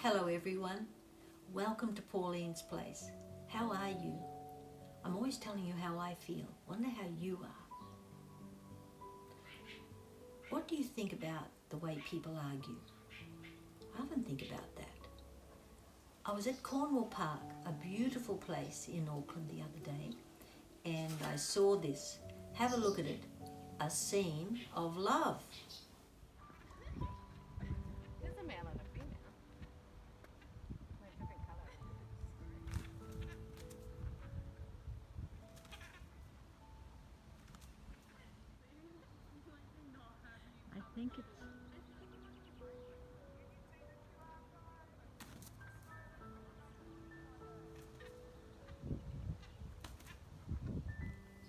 Hello everyone, welcome to Pauline's Place. How are you? I'm always telling you how I feel. Wonder how you are. What do you think about the way people argue? I often think about that. I was at Cornwall Park, a beautiful place in Auckland the other day, and I saw this. Have a look at it. A scene of love. There's a male and a female. Like different colours. I think it's.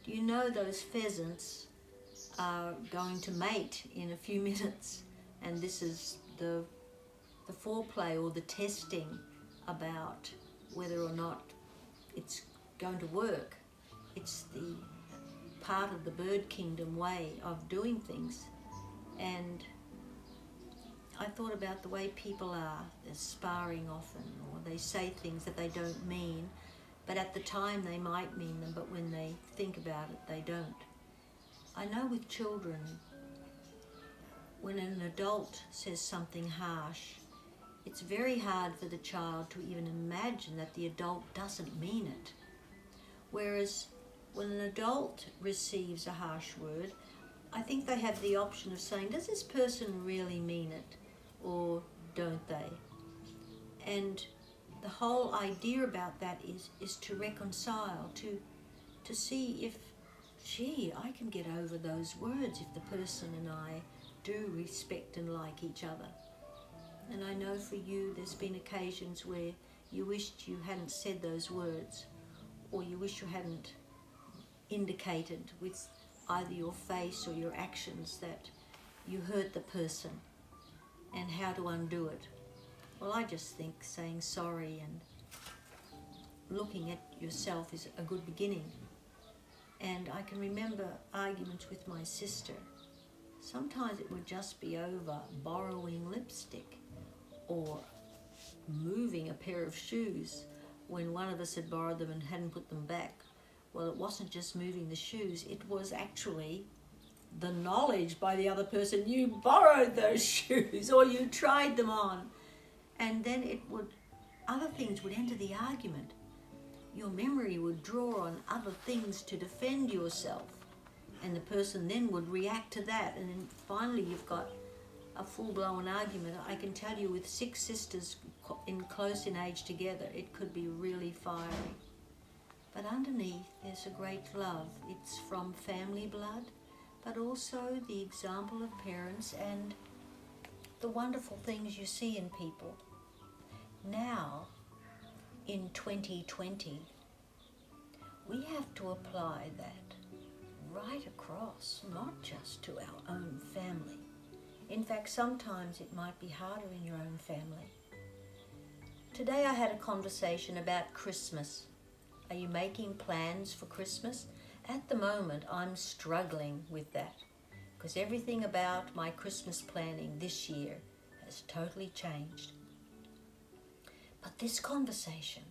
Do you know those pheasants are going to mate in a few minutes? And this is the foreplay or the testing about whether or not it's going to work. It's the part of the bird kingdom way of doing things. And I thought about the way people are. They're sparring often, or they say things that they don't mean, but at the time they might mean them, but when they think about it, they don't. I know with children, when an adult says something harsh, it's very hard for the child to even imagine that the adult doesn't mean it. Whereas when an adult receives a harsh word, I think they have the option of saying, does this person really mean it, or don't they? And the whole idea about that is to reconcile, to see if, gee, I can get over those words if the person and I do respect and like each other. And I know for you there's been occasions where you wished you hadn't said those words, or you wish you hadn't indicated with either your face or your actions that you hurt the person, and how to undo it. Well, I just think saying sorry and looking at yourself is a good beginning. And I can remember arguments with my sister. Sometimes it would just be over borrowing lipstick or moving a pair of shoes when one of us had borrowed them and hadn't put them back. Well, it wasn't just moving the shoes, it was actually the knowledge by the other person you borrowed those shoes or you tried them on. And then other things would enter the argument. Your memory would draw on other things to defend yourself, and the person then would react to that, and then finally you've got a full-blown argument. I can tell you, with 6 sisters close in age together, it could be really fiery. But underneath there's a great love. It's from family blood, but also the example of parents and the wonderful things you see in people. Now, in 2020, we have to apply that right across, not just to our own family. In fact, sometimes it might be harder in your own family. Today I had a conversation about Christmas. Are you making plans for Christmas? At the moment, I'm struggling with that because everything about my Christmas planning this year has totally changed. But this conversation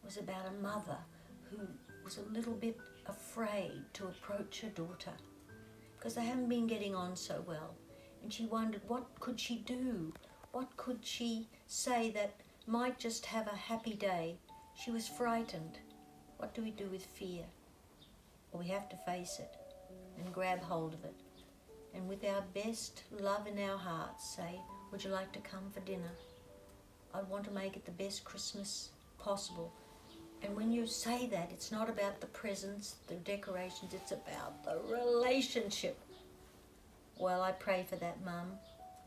was about a mother who was a little bit afraid to approach her daughter because they haven't been getting on so well. And she wondered, what could she do? What could she say that might just have a happy day? She was frightened. What do we do with fear? Well, we have to face it and grab hold of it. And with our best love in our hearts say, would you like to come for dinner? I want to make it the best Christmas possible. And when you say that, it's not about the presents, the decorations, it's about the relationship. Well, I pray for that mum,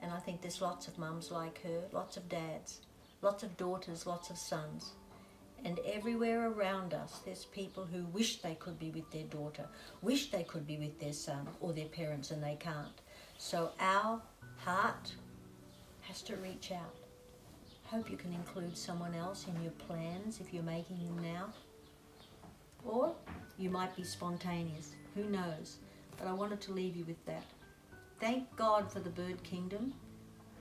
and I think there's lots of mums like her, lots of dads, lots of daughters, lots of sons. And everywhere around us, there's people who wish they could be with their daughter, wish they could be with their son or their parents, and they can't. So our heart has to reach out. Hope you can include someone else in your plans if you're making them now. Or you might be spontaneous, who knows? But I wanted to leave you with that. Thank God for the bird kingdom.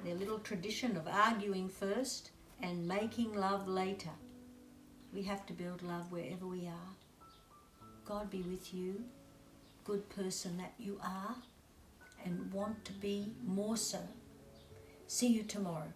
their little tradition of arguing first and making love later. We have to build love wherever we are. God be with you, good person that you are, and want to be more so. See you tomorrow.